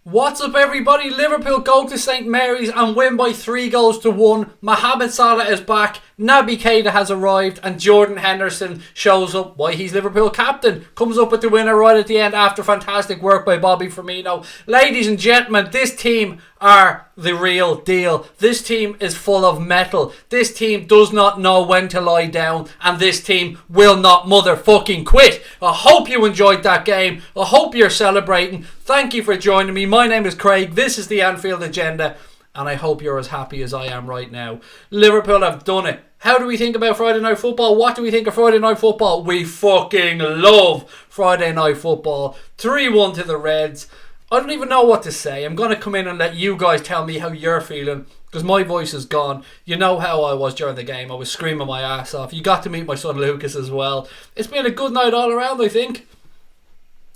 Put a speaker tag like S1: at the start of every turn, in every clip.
S1: What's up, everybody? Liverpool go to St Mary's and win by 3-1. Mohamed Salah is back, Naby Keita has arrived, and Jordan Henderson shows up. Why he's Liverpool captain. Comes up with the winner right at the end after fantastic work by Bobby Firmino. Ladies and gentlemen, this team are the real deal. This team is full of metal. This team does not know when to lie down, and this team will not motherfucking quit. I hope you enjoyed that game. I hope you're celebrating. Thank you for joining me. My name is Craig. This is the Anfield Agenda, and I hope you're as happy as I am right now. Liverpool have done it. How do we think about Friday Night Football? What do we think of Friday Night Football? We fucking love Friday Night Football. 3-1 to the Reds. I don't even know what to say. I'm going to come in and let you guys tell me how you're feeling, because my voice is gone. You know how I was during the game. I was screaming my ass off. You got to meet my son Lucas as well. It's been a good night all around, I think.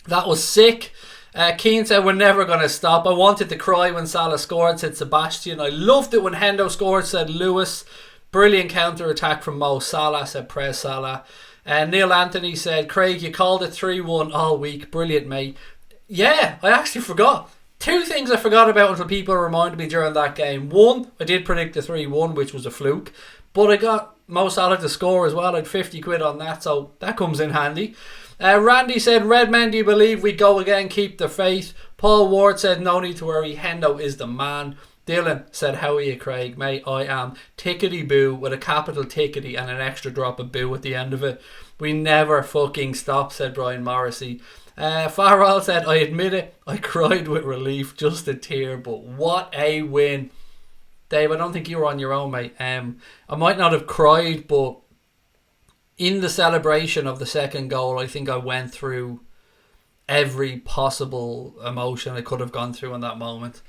S1: That was sick. Keane said we're never going to stop. I wanted to cry when Salah scored, said Sebastian. I loved it when Hendo scored, said Lewis. Brilliant counter-attack from Mo Salah, said Prez Salah. Neil Anthony said, Craig, you called it 3-1 all week. Brilliant, mate. Yeah, I actually forgot. Two things I forgot about until people reminded me during that game. One, I did predict the 3-1, which was a fluke. But I got Mo Salah to score as well. I had 50 quid on that, so that comes in handy. Randy said, Red men, do you believe we go again? Keep the faith. Paul Ward said, no need to worry. Hendo is the man. Dylan said, how are you, Craig? Mate, I am tickety-boo with a capital tickety and an extra drop of boo at the end of it. We never fucking stop, said Brian Morrissey. Farrell said, I admit it, I cried with relief, just a tear, but what a win. Dave, I don't think you were on your own, mate. I might not have cried, but in the celebration of the second goal, I think I went through every possible emotion I could have gone through in that moment.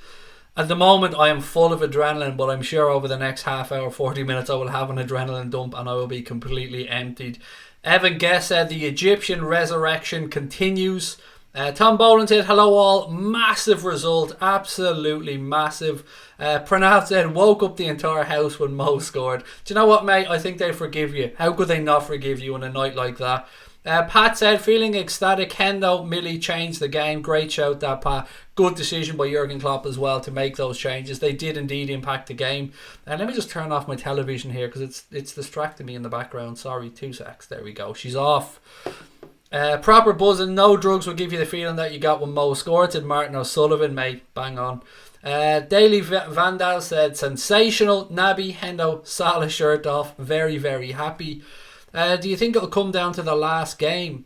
S1: At the moment, I am full of adrenaline, but I'm sure over the next half hour, 40 minutes, I will have an adrenaline dump and I will be completely emptied. Evan Guest said the Egyptian resurrection continues. Tom Boland said, hello all, massive result, absolutely massive. Pranav said, woke up the entire house when Mo scored. Do you know what, mate? I think they forgive you. How could they not forgive you on a night like that? Pat said, feeling ecstatic, Hendo, Millie changed the game. Great shout that, Pat. Good decision by Jurgen Klopp as well to make those changes. They did indeed impact the game. And let me just turn off my television here because it's distracting me in the background. Sorry, 2 secs. There we go. She's off. Proper buzzing. No drugs will give you the feeling that you got when Mo scored, said Martin O'Sullivan, mate. Bang on. Daily Vandal said, sensational. Naby, Hendo, Salah shirt off. Very, very happy. Do you think it'll come down to the last game?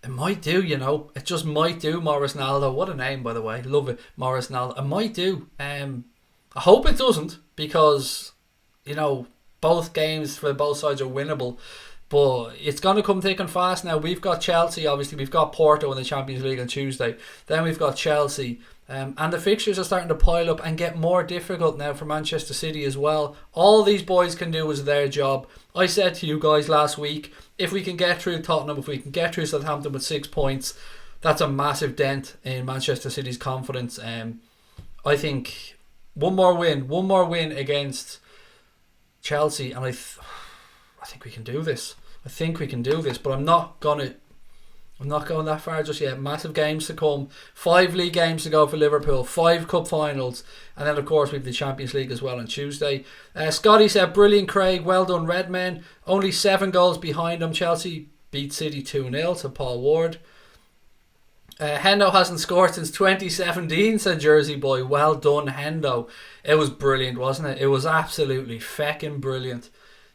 S1: It might do, you know. It just might do. Morris Naldo. What a name, by the way. Love it. Morris Naldo. It might do. I hope it doesn't, because, you know, both games for both sides are winnable. But it's going to come thick and fast now. We've got Chelsea, obviously. We've got Porto in the Champions League on Tuesday. Then we've got Chelsea. And the fixtures are starting to pile up and get more difficult now for Manchester City as well. All these boys can do is their job. I said to you guys last week, if we can get through Tottenham, if we can get through Southampton with 6 points, that's a massive dent in Manchester City's confidence. I think one more win against Chelsea, and I think we can do this. But I'm not going that far just yet. Massive games to come. 5 league games to go for Liverpool. 5 cup finals. And then, of course, we have the Champions League as well on Tuesday. Scotty said, brilliant, Craig. Well done, Redmen. Only 7 goals behind them. Chelsea beat City 2-0 to Paul Ward. Hendo hasn't scored since 2017, said Jersey Boy. Well done, Hendo. It was brilliant, wasn't it? It was absolutely feckin' brilliant.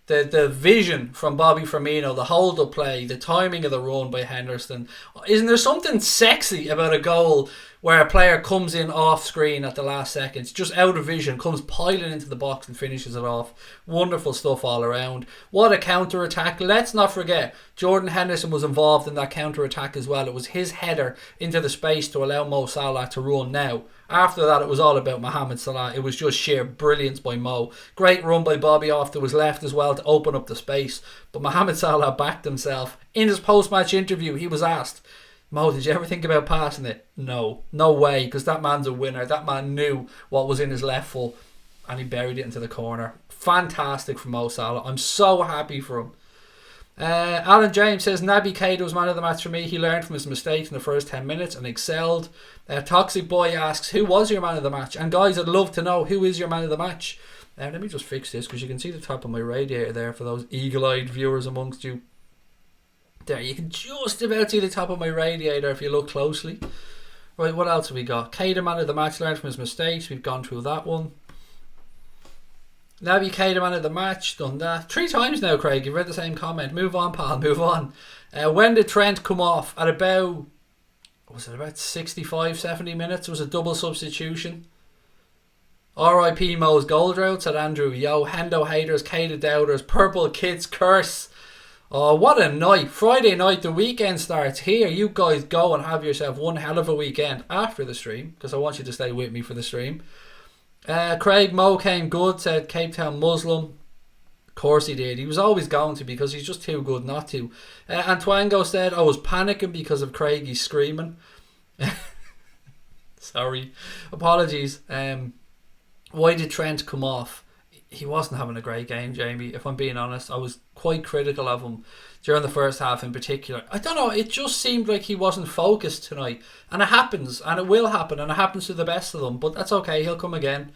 S1: The vision from Bobby Firmino, the hold-up play, the timing of the run by Henderson. Isn't there something sexy about a goal where a player comes in off screen at the last seconds, just out of vision, comes piling into the box and finishes it off? Wonderful stuff all around. What a counter-attack. Let's not forget, Jordan Henderson was involved in that counter-attack as well. It was his header into the space to allow Mo Salah to run. Now, after that, it was all about Mohamed Salah. It was just sheer brilliance by Mo. Great run by Bobby off to his left as well to open up the space. But Mohamed Salah backed himself. In his post-match interview, he was asked, Mo, did you ever think about passing it? No way, because that man's a winner. That man knew what was in his left foot, and he buried it into the corner. Fantastic from Mo Salah. I'm so happy for him. Alan James says Naby Keita was man of the match for me. He learned from his mistakes in the first 10 minutes and excelled. Toxic Boy asks, who was your man of the match? And guys, I'd love to know, who is your man of the match? Let me just fix this, because you can see the top of my radiator there for those eagle-eyed viewers amongst you. There, you can just about see the top of my radiator if you look closely. Right, what else have we got? Keita man of the match, learned from his mistakes. We've gone through that one. Naby Keita man of the match, done that 3 times now. Craig, you've read the same comment. Move on, pal, move on. When did Trent come off? At about, was it about 65, 70 minutes? It was a double substitution. R.I.P. Mo's goal drought, said Andrew. Yo, Hendo haters, Keita doubters, purple kids curse. Oh, what a night. Friday night, the weekend starts here. You guys go and have yourself one hell of a weekend after the stream, because I want you to stay with me for the stream. Craig Mo came good, said Cape Town Muslim. Of course he did. He was always going to, because he's just too good not to. Antoango said, I was panicking because of Craigie screaming. Sorry. Apologies. Why did Trent come off? He wasn't having a great game, Jamie. If I'm being honest, I was quite critical of him during the first half in particular. I don't know, it just seemed like he wasn't focused tonight. And it happens, and it will happen, and it happens to the best of them. But that's okay, he'll come again.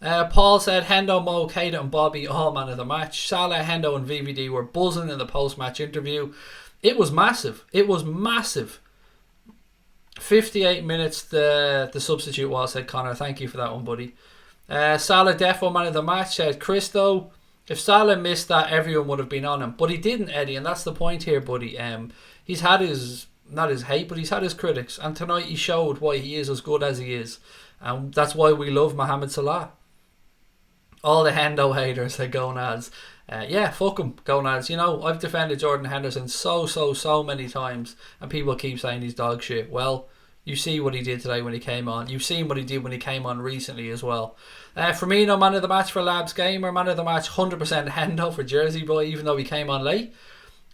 S1: Paul said Hendo, Mo, Keita and Bobby all man of the match. Salah, Hendo and VVD were buzzing in the post-match interview. It was massive. It was massive. 58 minutes the substitute was, said Connor. Thank you for that one, buddy. Salah defo man of the match, said Christo. If Salah missed that, everyone would have been on him. But he didn't, Eddie, and that's the point here, buddy. He's had his, not his hate, but he's had his critics. And tonight he showed why he is as good as he is. And that's why we love Mohamed Salah. All the Hendo haters, say Gonads. Yeah, fuck them, Gonads. You know, I've defended Jordan Henderson so many times. And people keep saying he's dog shit. Well, you see what he did today when he came on. You've seen what he did when he came on recently as well. Firmino, man of the match for Labs Gamer. Man of the match, 100% Hendo for Jersey Boy, even though he came on late.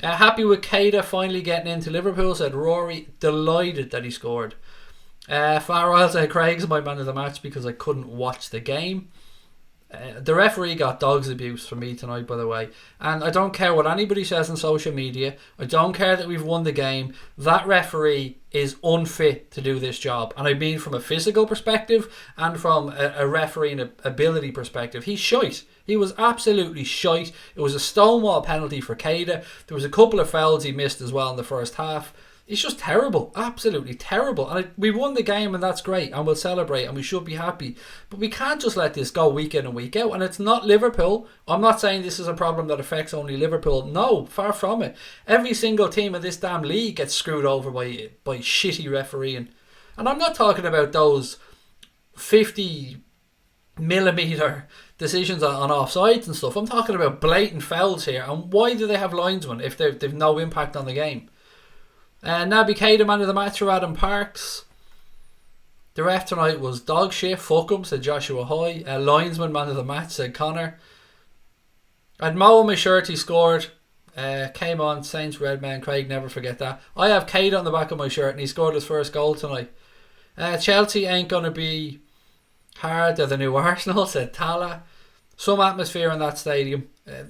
S1: Happy with Keita finally getting into Liverpool, said Rory. Delighted that he scored. Farrell said Craig's my man of the match because I couldn't watch the game. The referee got dog's abuse from me tonight, by the way. And I don't care what anybody says on social media. I don't care that we've won the game. That referee is unfit to do this job. And I mean from a physical perspective and from a refereeing ability perspective. He's shite. He was absolutely shite. It was a stonewall penalty for Keita. There was a couple of fouls he missed as well in the first half. It's just terrible, absolutely terrible. And we won the game and that's great and we'll celebrate and we should be happy. But we can't just let this go week in and week out. And it's not Liverpool. I'm not saying this is a problem that affects only Liverpool. No, far from it. Every single team in this damn league gets screwed over by shitty refereeing. And I'm not talking about those 50mm decisions on offsides and stuff. I'm talking about blatant fouls here. And why do they have linesmen if they've no impact on the game? Naby Keita man of the match for Adam Parks. The ref tonight was dog shit. Fuck him, said Joshua Hoy. Linesman man of the match, said Connor. I had Mo on my shirt, he scored. Came on, Saints Red Man, Craig, never forget that. I have Keita on the back of my shirt and he scored his first goal tonight. Chelsea ain't going to be hard. They're the new Arsenal, said Tala. Some atmosphere in that stadium.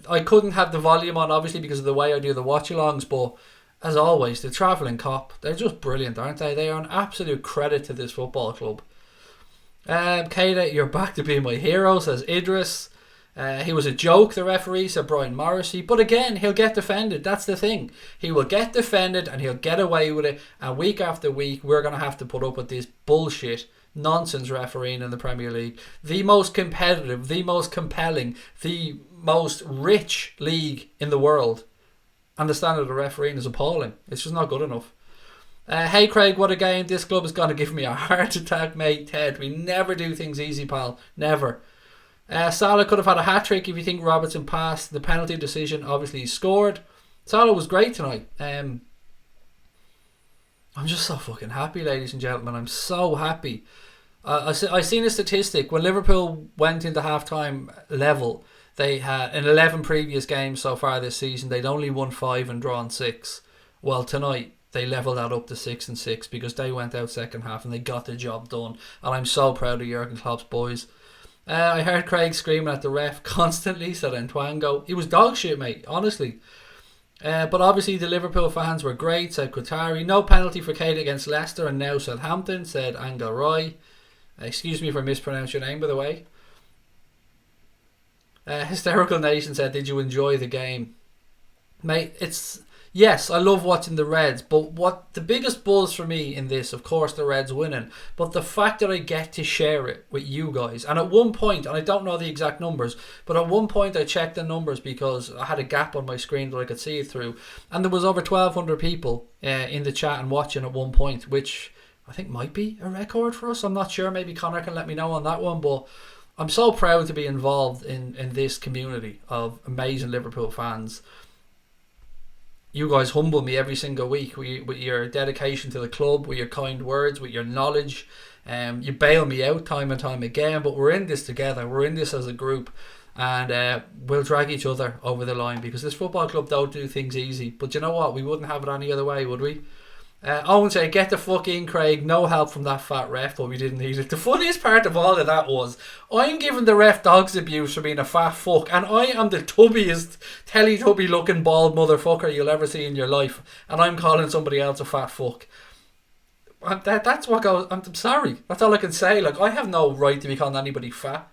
S1: I couldn't have the volume on, obviously, because of the way I do the watch-alongs, but as always, the travelling cop, they're just brilliant, aren't they? They are an absolute credit to this football club. Keita, you're back to being my hero, says Idris. He was a joke, the referee, said Brian Morrissey. But again, he'll get defended. That's the thing. He will get defended and he'll get away with it. And week after week, we're going to have to put up with this bullshit, nonsense refereeing in the Premier League. The most competitive, the most compelling, the most rich league in the world. And the standard of refereeing is appalling. It's just not good enough. Hey Craig, what a game. This club is going to give me a heart attack, mate. Ted, we never do things easy, pal. Never. Salah could have had a hat-trick if you think Robertson passed. The penalty decision, obviously he scored. Salah was great tonight. I'm just so fucking happy, ladies and gentlemen. I'm so happy. I seen a statistic. When Liverpool went into half-time level, they had, in 11 previous games so far this season, they'd only won 5 and drawn 6. Well, tonight, they levelled that up to 6 and 6 because they went out second half and they got the job done. And I'm so proud of Jurgen Klopp's boys. I heard Craig screaming at the ref constantly, said Antoango. He was dog shit, mate, honestly. But obviously the Liverpool fans were great, said Qatari. No penalty for Keita against Leicester and now Southampton, said Angel Roy. Excuse me if I mispronounced your name, by the way. Hysterical Nation said, did you enjoy the game? Mate, yes, I love watching the Reds, but what the biggest buzz for me in this, of course, the Reds winning, but the fact that I get to share it with you guys. And at one point, and I don't know the exact numbers, but at one point I checked the numbers because I had a gap on my screen that I could see it through, and there was over 1,200 people in the chat and watching at one point, which I think might be a record for us. I'm not sure. Maybe Connor can let me know on that one, but I'm so proud to be involved in this community of amazing Liverpool fans. You guys humble me every single week with your dedication to the club, with your kind words, with your knowledge. You bail me out time and time again, but we're in this together. We're in this as a group, and we'll drag each other over the line because this football club don't do things easy. But you know what? We wouldn't have it any other way, would we? Owen said, get the fuck in, Craig. No help from that fat ref, but we didn't need it. The funniest part of all of that was, I'm giving the ref dogs abuse for being a fat fuck, and I am the tubbiest, Teletubby looking bald motherfucker you'll ever see in your life, and I'm calling somebody else a fat fuck. That's what goes. I'm sorry. That's all I can say. Like, I have no right to be calling anybody fat.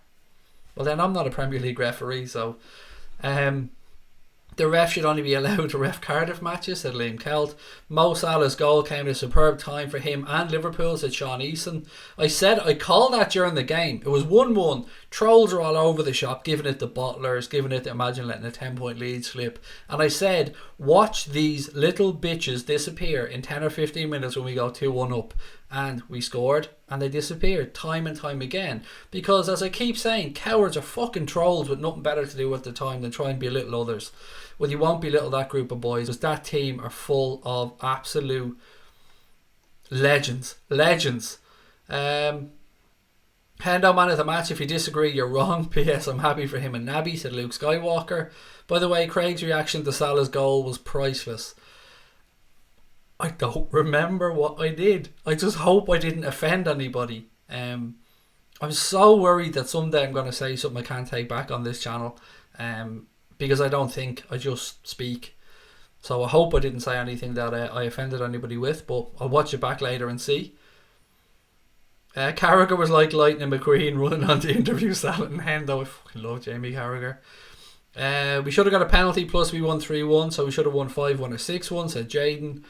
S1: Well, then I'm not a Premier League referee, so... The ref should only be allowed to ref Cardiff matches, said Liam Kelt. Mo Salah's goal came at a superb time for him and Liverpool, said Sean Eason. I called that during the game. It was 1-1. Trolls are all over the shop, giving it to bottlers, giving it to imagine letting a 10-point lead slip. And I said, watch these little bitches disappear in 10 or 15 minutes when we go 2-1 up. And we scored, and they disappeared time and time again. Because, as I keep saying, cowards are fucking trolls with nothing better to do at the time than try and belittle others. Well, you won't belittle that group of boys, because that team are full of absolute legends. Hendo man of the match. If you disagree, you're wrong. P.S. I'm happy for him and Naby, said Luke Skywalker. By the way, Craig's reaction to Salah's goal was priceless. I don't remember what I did. I just hope I didn't offend anybody. I'm so worried that someday I'm going to say something I can't take back on this channel. Because I don't think, I just speak. So I hope I didn't say anything that I offended anybody with, but I'll watch it back later and see. Carragher was like Lightning McQueen running on to interview Salah and Hendo. I fucking love Jamie Carragher. We should have got a penalty, plus we won 3-1, so we should have won 5-1 or 6-1, said Jaden.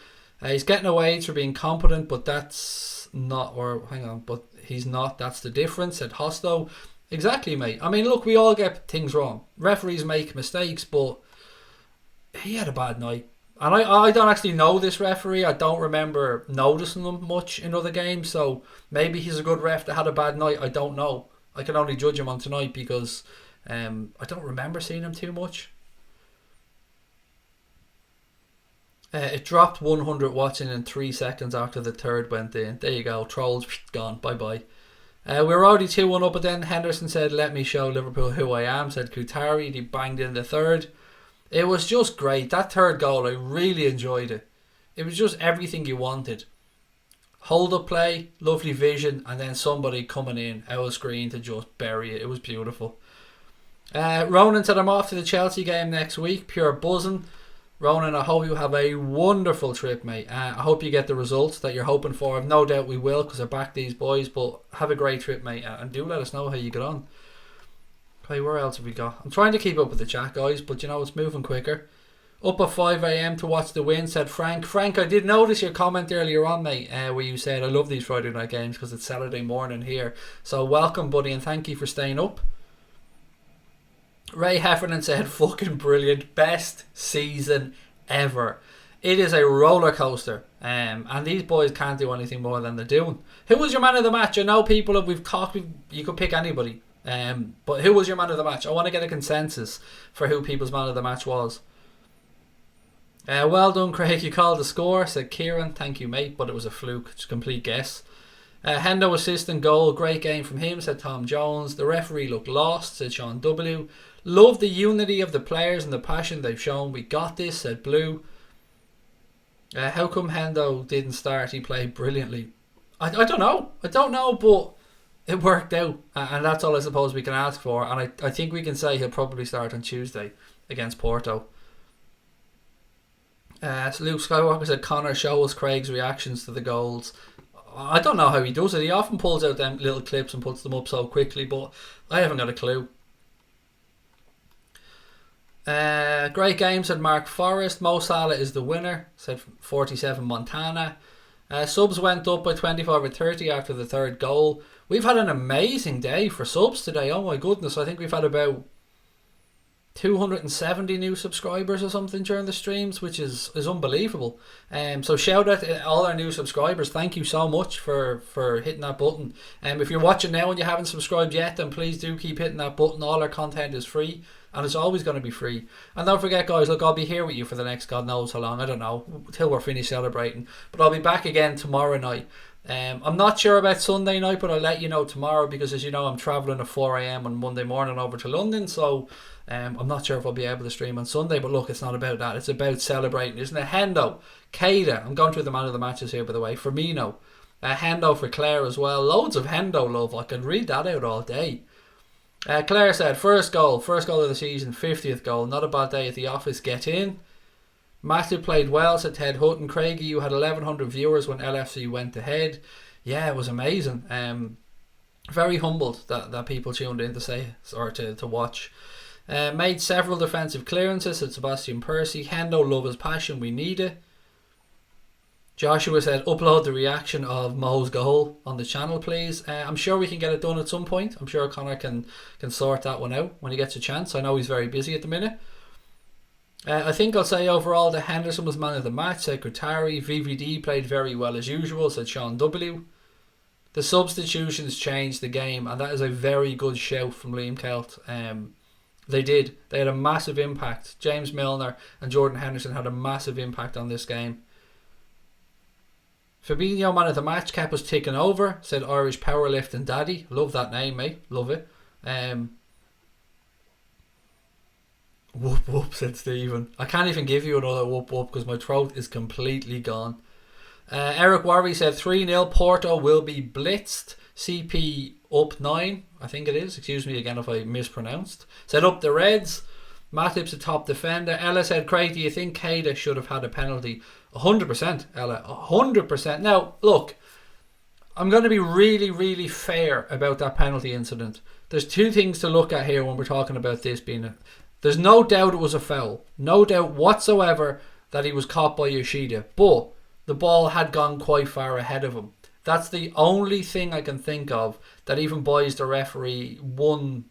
S1: He's getting away for being competent, but that's not, or hang on, but he's not, that's the difference, said Hosto. Exactly, mate. I mean, look, we all get things wrong. Referees make mistakes, but he had a bad night. And I don't actually know this referee. I don't remember noticing him much in other games, so maybe he's a good ref that had a bad night. I don't know. I can only judge him on tonight because I don't remember seeing him too much. It dropped 100 watching in 3 seconds after the third went in. There you go. Trolls, gone. Bye-bye. We were already 2-1 up, but then Henderson said, let me show Liverpool who I am, said Qatari. He banged in the third. It was just great. That third goal, I really enjoyed it. It was just everything you wanted. Hold up play, lovely vision, and then somebody coming in out of screen to just bury it. It was beautiful. Ronan said, I'm off to the Chelsea game next week. Pure buzzing. Ronan, I hope you have a wonderful trip, mate. I hope you get the results that you're hoping for. I've no doubt we will, because I back these boys. But have a great trip, mate, and do let us know how you get on. Okay, where else have we got? I'm trying to keep up with the chat, guys, but you know, it's moving quicker. Up at 5 a.m. to watch the win, said Frank. Frank, I did notice your comment earlier on, mate, where you said, I love these Friday night games because it's Saturday morning here. So welcome, buddy, and thank you for staying up. Ray Heffernan said, fucking brilliant. Best season ever. It is a roller coaster. And these boys can't do anything more than they're doing. Who was your man of the match? I know people, we've talked, you could pick anybody. But who was your man of the match? I want to get a consensus for who people's man of the match was. Well done, Craig. You called the score, said Kieran. Thank you, mate, but it was a fluke. It's a complete guess. Hendo assist and goal. Great game from him, said Tom Jones. The referee looked lost, said Sean W. Love the unity of the players and the passion they've shown. We got this, said Blue. How come Hendo didn't start? He played brilliantly. I don't know. But it worked out. And that's all I suppose we can ask for. And I think we can say he'll probably start on Tuesday against Porto. So Luke Skywalker said, Connor, show us Craig's reactions to the goals. I don't know how he does it. He often pulls out them little clips and puts them up so quickly, but I haven't got a clue. Great game, said Mark Forrest. Mo Salah is the winner, said 47 Montana. Subs went up by 25 or 30 after the third goal. We've had an amazing day for subs today. Oh my goodness, I think we've had about 270 new subscribers or something during the streams, which is unbelievable. So shout out to all our new subscribers. Thank you so much for hitting that button. If you're watching now and you haven't subscribed yet, then please do keep hitting that button. All our content is free, and it's always going to be free. And don't forget, guys, look, I'll be here with you for the next God knows how long. I don't know, till we're finished celebrating. But I'll be back again tomorrow night. I'm not sure about Sunday night, but I'll let you know tomorrow, because as you know, I'm travelling at 4 a.m. on Monday morning over to London, so I'm not sure if I'll be able to stream on Sunday. But look, it's not about that, it's about celebrating, isn't it? Hendo, Keita, I'm going through the man of the matches here, by the way. Firmino, Hendo for Claire as well. Loads of Hendo love. I could read that out all day. Claire said, first goal of the season, 50th goal, not a bad day at the office, get in. Matthew played well, said Ted Hutton. Craigie, you had 1,100 viewers when LFC went ahead. Yeah, it was amazing. Very humbled that people tuned in to say, or to watch. Made several defensive clearances, said Sebastian Percy. Hendo, love his passion, we need it. Joshua said, upload the reaction of Mo's goal on the channel, please. I'm sure we can get it done at some point. I'm sure Connor can sort that one out when he gets a chance. I know he's very busy at the minute. I think I'll say overall that Henderson was man of the match, said Kutari. VVD played very well as usual, said Sean W. The substitutions changed the game, and that is a very good shout from Liam Kelt. They did. They had a massive impact. James Milner and Jordan Henderson had a massive impact on this game. Fabinho, man of the match, kept us ticking over, said Irish powerlifting daddy. Love that name, mate. Love it. Whoop whoop, said Stephen. I can't even give you another whoop whoop because my throat is completely gone. Eric Warry said 3-0. Porto will be blitzed. CP up 9, I think it is. Excuse me again if I mispronounced. Said up the Reds. Matip's a top defender. Ella said, Craig, do you think Keita should have had a penalty? 100%, Ella. 100%. Now, look, I'm going to be really, really fair about that penalty incident. There's two things to look at here when we're talking about this being a... There's no doubt it was a foul. No doubt whatsoever that he was caught by Yoshida. But the ball had gone quite far ahead of him. That's the only thing I can think of that even buys the referee one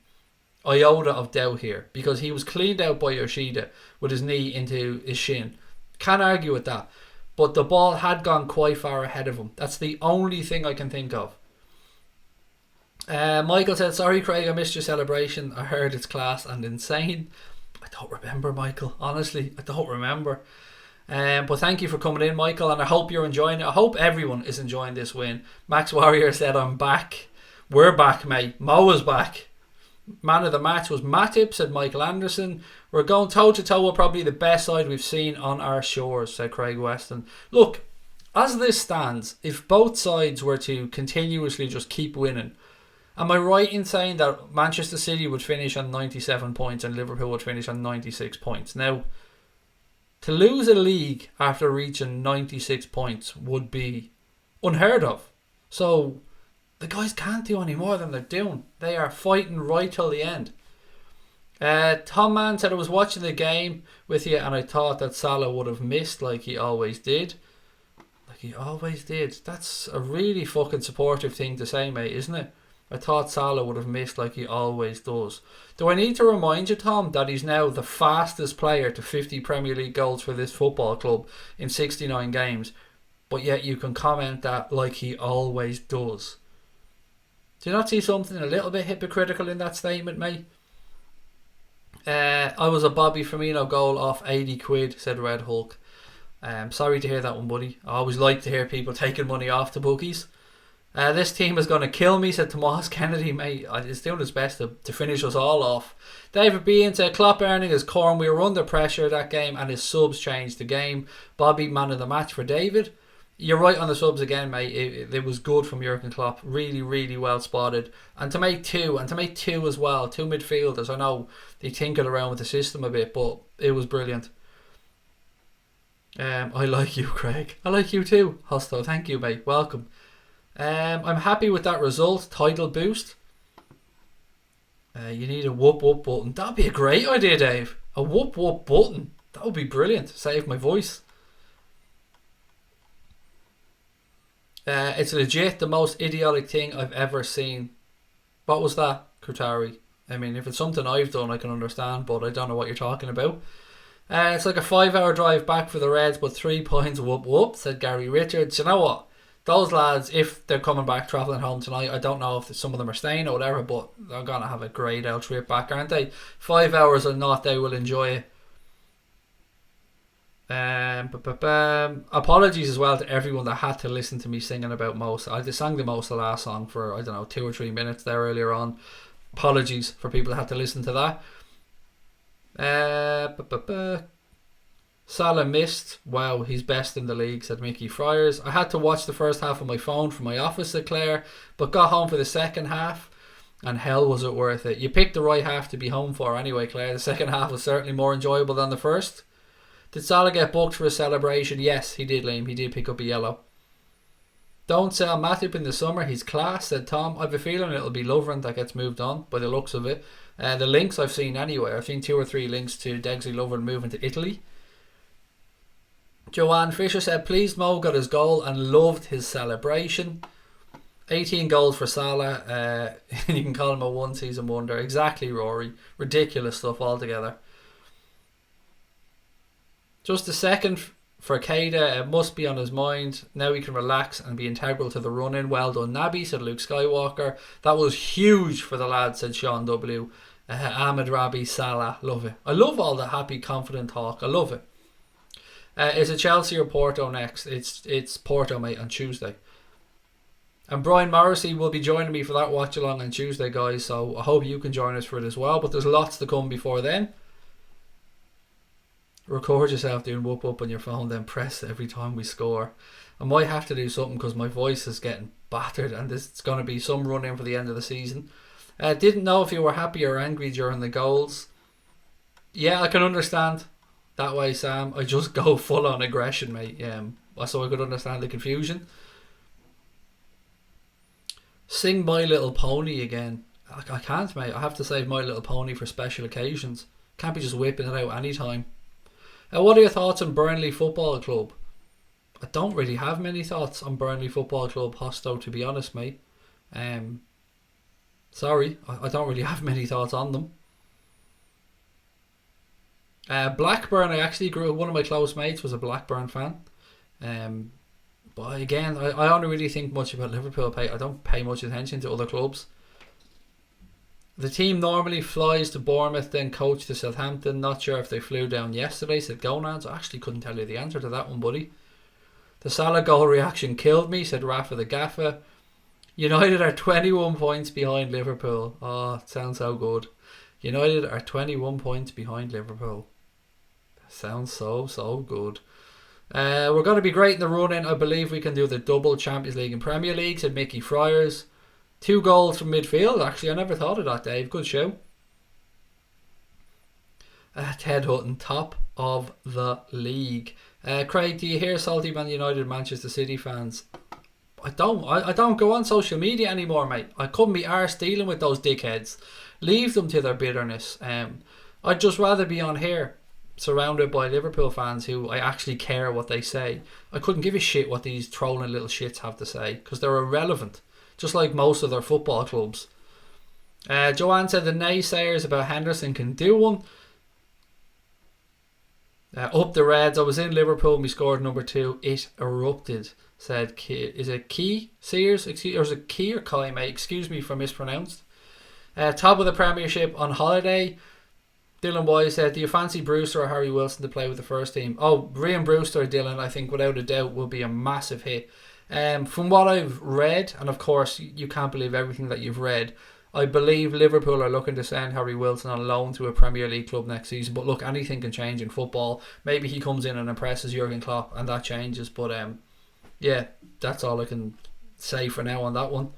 S1: iota of doubt here. Because he was cleaned out by Yoshida with his knee into his shin. Can't argue with that. But the ball had gone quite far ahead of him. That's the only thing I can think of. Michael said, sorry Craig, I missed your celebration. I heard it's class and insane. I don't remember, Michael. Honestly, I don't remember. But thank you for coming in, Michael, and I hope you're enjoying it. I hope everyone is enjoying this win. Max Warrior said, I'm back. We're back, mate. Mo is back. Man of the match was Matip, said Michael Anderson. We're going toe to toe with probably the best side we've seen on our shores, said Craig Weston. Look, as this stands, if both sides were to continuously just keep winning, am I right in saying that Manchester City would finish on 97 points and Liverpool would finish on 96 points? Now, to lose a league after reaching 96 points would be unheard of. So, the guys can't do any more than they're doing. They are fighting right till the end. Tom Mann said, I was watching the game with you and I thought that Salah would have missed like he always did. Like he always did. That's a really fucking supportive thing to say, mate, isn't it? I thought Salah would have missed like he always does. Do I need to remind you, Tom, that he's now the fastest player to 50 Premier League goals for this football club in 69 games, but yet you can comment that like he always does? Do you not see something a little bit hypocritical in that statement, mate? I was a Bobby Firmino goal off 80 quid, said Red Hulk. Sorry to hear that one, buddy. I always like to hear people taking money off the bookies. This team is going to kill me, said Tomas Kennedy, mate. He's doing his best to finish us all off. David Bean said, Klopp earning his corn. We were under pressure that game and his subs changed the game. Bobby, man of the match for David. You're right on the subs again, mate. It was good from Jurgen Klopp. Really, really well spotted. And to make two as well. Two midfielders. I know they tinkered around with the system a bit, but it was brilliant. I like you, Craig. I like you too, Hosto. Thank you, mate. Welcome. I'm happy with that result. Title boost. You need a whoop whoop button. That'd be a great idea, Dave. A whoop whoop button. That would be brilliant. Save my voice. It's legit the most idiotic thing I've ever seen. What was that, Kurtari? I mean, if it's something I've done, I can understand, but I don't know what you're talking about. It's like a 5-hour drive back for the Reds, but 3 points. Whoop whoop, said Gary Richards. You know what? Those lads, if they're coming back travelling home tonight, I don't know if some of them are staying or whatever, but they're going to have a great old trip back, aren't they? 5 hours or not, they will enjoy it. Apologies as well to everyone that had to listen to me singing about most. I just sang the most the last song for, I don't know, 2 or 3 minutes there earlier on. Apologies for people that had to listen to that. Salah missed. Wow, he's best in the league, said Mickey Friars. I had to watch the first half on my phone from my office, said Claire, but got home for the second half, and hell was it worth it. You picked the right half to be home for anyway, Claire. The second half was certainly more enjoyable than the first. Did Salah get booked for a celebration? Yes, he did, Liam. He did pick up a yellow. Don't sell Matip in the summer. He's class, said Tom. I have a feeling it'll be Lovren that gets moved on by the looks of it. The links I've seen anyway. I've seen 2 or 3 links to Degsley Lovren moving to Italy. Joanne Fisher said, pleased Mo got his goal and loved his celebration. 18 goals for Salah. You can call him a one-season wonder. Exactly, Rory. Ridiculous stuff altogether. Just a second for Keita. It must be on his mind. Now he can relax and be integral to the run-in. Well done, Naby, said Luke Skywalker. That was huge for the lad, said Sean W. Ahmed Rabi, Salah. Love it. I love all the happy, confident talk. I love it. Is it Chelsea or Porto next? It's Porto, mate, on Tuesday. And Brian Morrissey will be joining me for that watch along on Tuesday, guys. So I hope you can join us for it as well. But there's lots to come before then. Record yourself doing whoop whoop on your phone, then press every time we score. I might have to do something because my voice is getting battered, and there's going to be some run in for the end of the season. Didn't know if you were happy or angry during the goals. Yeah, I can understand that way, Sam. I just go full on aggression, mate. So I could understand the confusion. Sing My Little Pony again. I can't, mate. I have to save My Little Pony for special occasions. Can't be just whipping it out anytime. What are your thoughts on Burnley Football Club? I don't really have many thoughts on Burnley Football Club, Hosto, to be honest, mate. Sorry, I don't really have many thoughts on them. Blackburn, I actually grew. One of my close mates was a Blackburn fan. But again, I only really think much about Liverpool. I don't pay much attention to other clubs. The team normally flies to Bournemouth, then coach to Southampton. Not sure if they flew down yesterday, said Gonans. I actually couldn't tell you the answer to that one, buddy. The Salah goal reaction killed me, said Rafa the Gaffer. United are 21 points behind Liverpool. Oh, it sounds so good. United are 21 points behind Liverpool. Sounds so good. We're going to be great in the run-in. I believe we can do the double Champions League and Premier League, said Mickey Friars. 2 goals from midfield. Actually, I never thought of that, Dave. Good show. Ted Hutton, top of the league. Craig, do you hear salty Man United Manchester City fans? I don't go on social media anymore, mate. I couldn't be arsed dealing with those dickheads. Leave them to their bitterness. I'd just rather be on here surrounded by Liverpool fans who I actually care what they say. I couldn't give a shit what these trolling little shits have to say because they're irrelevant, just like most of their football clubs. Joanne said the naysayers about Henderson can do one. Up the Reds. I was in Liverpool and we scored number 2. It erupted, said is it Key Sears? Or is it Key or Kai, mate? Excuse me for mispronounced. Top of the Premiership on holiday. Dylan Wise said, do you fancy Brewster or Harry Wilson to play with the first team? Oh, Ryan Brewster, Dylan, I think without a doubt will be a massive hit. From what I've read, and of course you can't believe everything that you've read, I believe Liverpool are looking to send Harry Wilson on loan to a Premier League club next season. But look, anything can change in football. Maybe he comes in and impresses Jurgen Klopp and that changes. But yeah, that's all I can say for now on that one.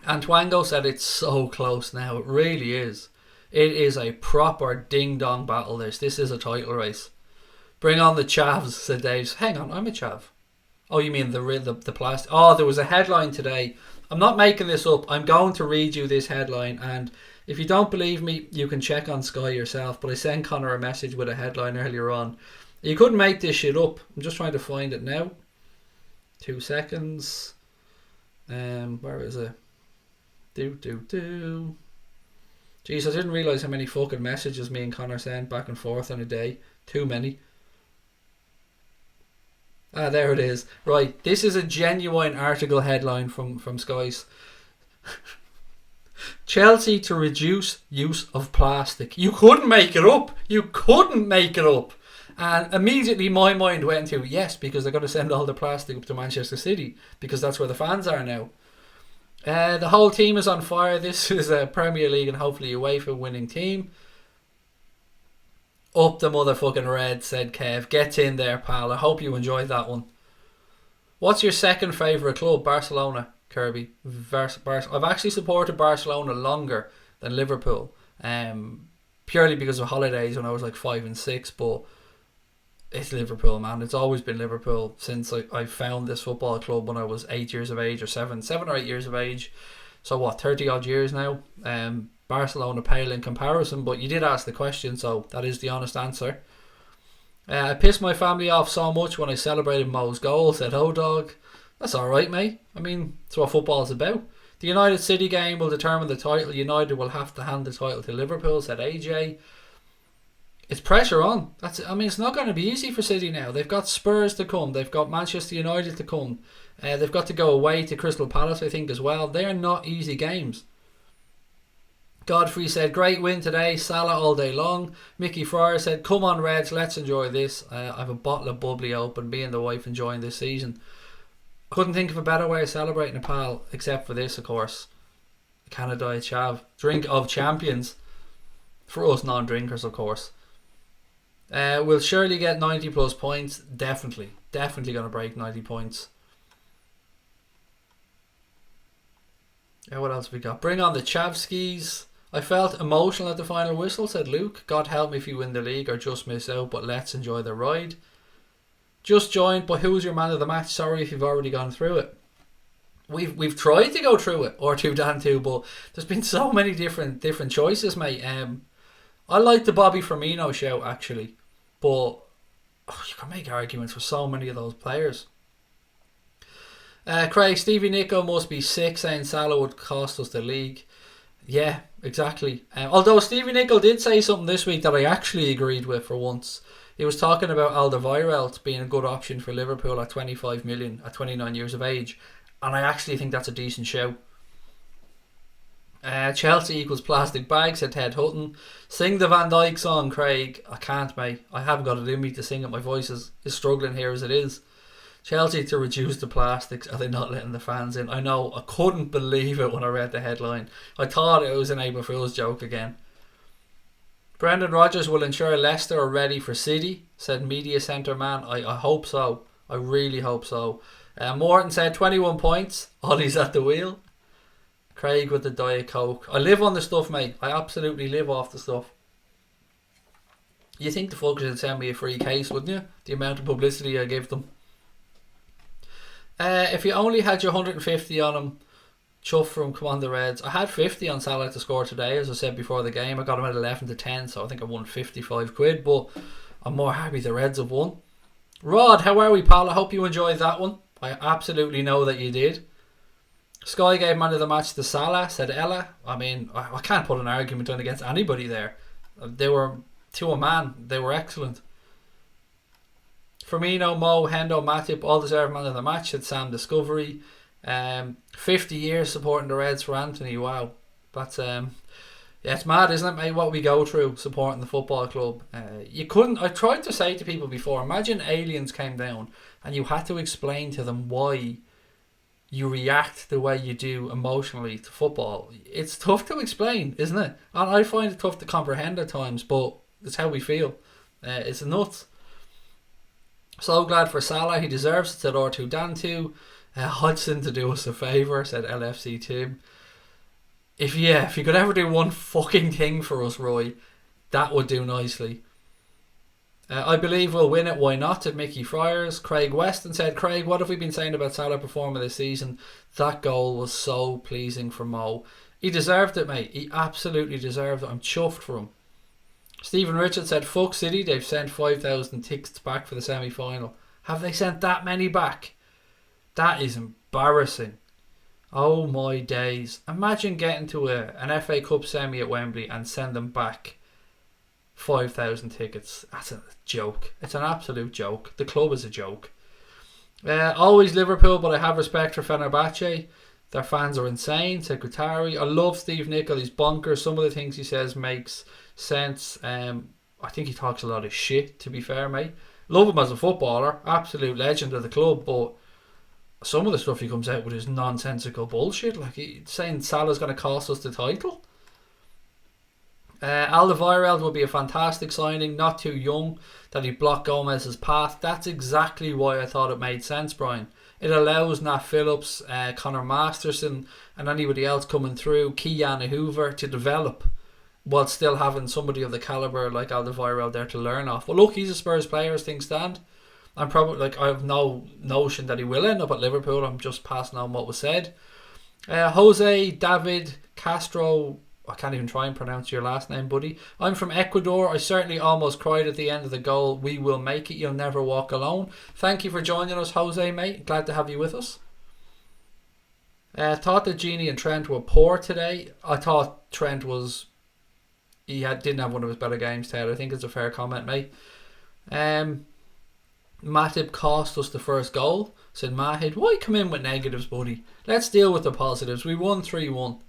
S1: Antwango said it's so close now. It really is. It is a proper ding-dong battle, this. This is a title race. Bring on the chavs, said Dave. Hang on, I'm a chav. Oh, you mean the plastic? Oh, there was a headline today. I'm not making this up. I'm going to read you this headline, and if you don't believe me, you can check on Sky yourself. But I sent Connor a message with a headline earlier on. You couldn't make this shit up. I'm just trying to find it now. 2 seconds. Where is it? Jeez, I didn't realise how many fucking messages me and Connor sent back and forth in a day. Too many. There it is. Right, this is a genuine article headline from Sky's. Chelsea to reduce use of plastic. You couldn't make it up. You couldn't make it up. And immediately my mind went to, yes, because they're going to send all the plastic up to Manchester City, because that's where the fans are now. The whole team is on fire. This is a Premier League and hopefully UEFA winning team. Up the motherfucking Reds, said Kev. Get in there, pal. I hope you enjoyed that one. What's your second favourite club? Barcelona, Kirby. I've actually supported Barcelona longer than Liverpool. Purely because of holidays when I was like 5 and 6. But it's Liverpool, man. It's always been Liverpool since I found this football club when I was 8 years of age, or 7 or 8 years of age. So what, 30 odd years now? Barcelona pale in comparison, but you did ask the question, so that is the honest answer. I pissed my family off so much when I celebrated Mo's goal, said O-Dog. That's alright, mate. I mean, that's what football's about. The United City game will determine the title. United will have to hand the title to Liverpool, said AJ. It's pressure on. It's not going to be easy for City now. They've got Spurs to come. They've got Manchester United to come. They've got to go away to Crystal Palace, I think, as well. They're not easy games. Godfrey said, great win today. Salah all day long. Mickey Fryer said, come on Reds, let's enjoy this. I have a bottle of bubbly open. Me and the wife enjoying this season. Couldn't think of a better way of celebrating a pal, except for this, of course. Canada Chav. Drink of champions. For us non-drinkers, of course. We'll surely get 90 plus points. Definitely going to break 90 points. What else we got? Bring on the Chavskis. I felt emotional at the final whistle, said Luke. God help me if you win the league or just miss out, but let's enjoy the ride. Just joined, but who's your man of the match? Sorry if you've already gone through it. We've tried to go through it, or two Dan two, but there's been so many different choices, mate. I like the Bobby Firmino shout actually, but you can make arguments for so many of those players. Craig, Stevie Nicol must be sick, saying Salah would cost us the league. Yeah, exactly. Although Stevie Nicol did say something this week that I actually agreed with for once. He was talking about Alderweireld being a good option for Liverpool at 25 million at 29 years of age, and I actually think that's a decent show. Chelsea equals plastic bag, said Ted Hutton. Sing the Van Dijk song, Craig. I can't, mate. I haven't got it in me to sing it. My voice is struggling here as it is. Chelsea to reduce the plastics. Are they not letting the fans in? I know. I couldn't believe it when I read the headline. I thought it was an April Fool's joke again. Brendan Rodgers will ensure Leicester are ready for City, said Media Centre man. I hope so. I really hope so. Morton said 21 points. Ollie's at the wheel. Craig with the Diet Coke. I live on the stuff, mate. I absolutely live off the stuff. You think the fuckers would send me a free case, wouldn't you? The amount of publicity I give them. If you only had your 150 on him, chuff from Come On the Reds. I had 50 on Salah to score today, as I said before the game. I got him at 11 to 10, so I think I won 55 quid, but I'm more happy the Reds have won. Rod, how are we, pal? I hope you enjoyed that one. I absolutely know that you did. Sky gave man of the match to Salah, said Ella. I mean, I can't put an argument on against anybody there. They were to a man. They were excellent. Firmino, Mo, Hendo, Matip, all deserved man of the match, said Sam Discovery. 50 years supporting the Reds for Anthony. Wow. That's yeah, it's mad, isn't it, mate, what we go through supporting the football club. You couldn't. I tried to say to people before, imagine aliens came down and you had to explain to them why you react the way you do emotionally to football. It's tough to explain, isn't it? And I find it tough to comprehend at times, but it's how we feel. It's nuts. So glad for Salah, he deserves it, said R2 Dan2. Hodgson to do us a favour, said LFC Tim. If you could ever do one fucking thing for us, Roy, that would do nicely. I believe we'll win it. Why not? At Mickey Friars. Craig Weston said, Craig, what have we been saying about Salah performing this season? That goal was so pleasing for Mo. He deserved it, mate. He absolutely deserved it. I'm chuffed for him. Stephen Richard said, fuck City. They've sent 5,000 tickets back for the semi-final. Have they sent that many back? That is embarrassing. Oh my days. Imagine getting to an FA Cup semi at Wembley and send them back 5,000 tickets. That's a joke. It's an absolute joke. The club is a joke. Always Liverpool, but I have respect for Fenerbahce. Their fans are insane. Said Qatari. I love Steve Nicol. He's bonkers. Some of the things he says makes sense. I think he talks a lot of shit, to be fair, mate. Love him as a footballer. Absolute legend of the club, but some of the stuff he comes out with is nonsensical bullshit. Like he's saying Salah's going to cost us the title. Alderweireld will be a fantastic signing. Not too young that he blocked Gomez's path. That's exactly why I thought it made sense, Brian. It allows Nat Phillips, Connor Masterson and anybody else coming through, Keane Hoover, to develop while still having somebody of the calibre like Alderweireld there to learn off. But look, he's a Spurs player as things stand. I'm probably I have no notion that he will end up at Liverpool. I'm just passing on what was said. Jose David Castro, I can't even try and pronounce your last name, buddy. I'm from Ecuador. I certainly almost cried at the end of the goal. We will make it. You'll never walk alone. Thank you for joining us, Jose, mate. Glad to have you with us. Thought that Gini and Trent were poor today. I thought Trent was... didn't have one of his better games, Ted. I think it's a fair comment, mate. Matip cost us the first goal, said Mahid. Why come in with negatives, buddy? Let's deal with the positives. We won 3-1.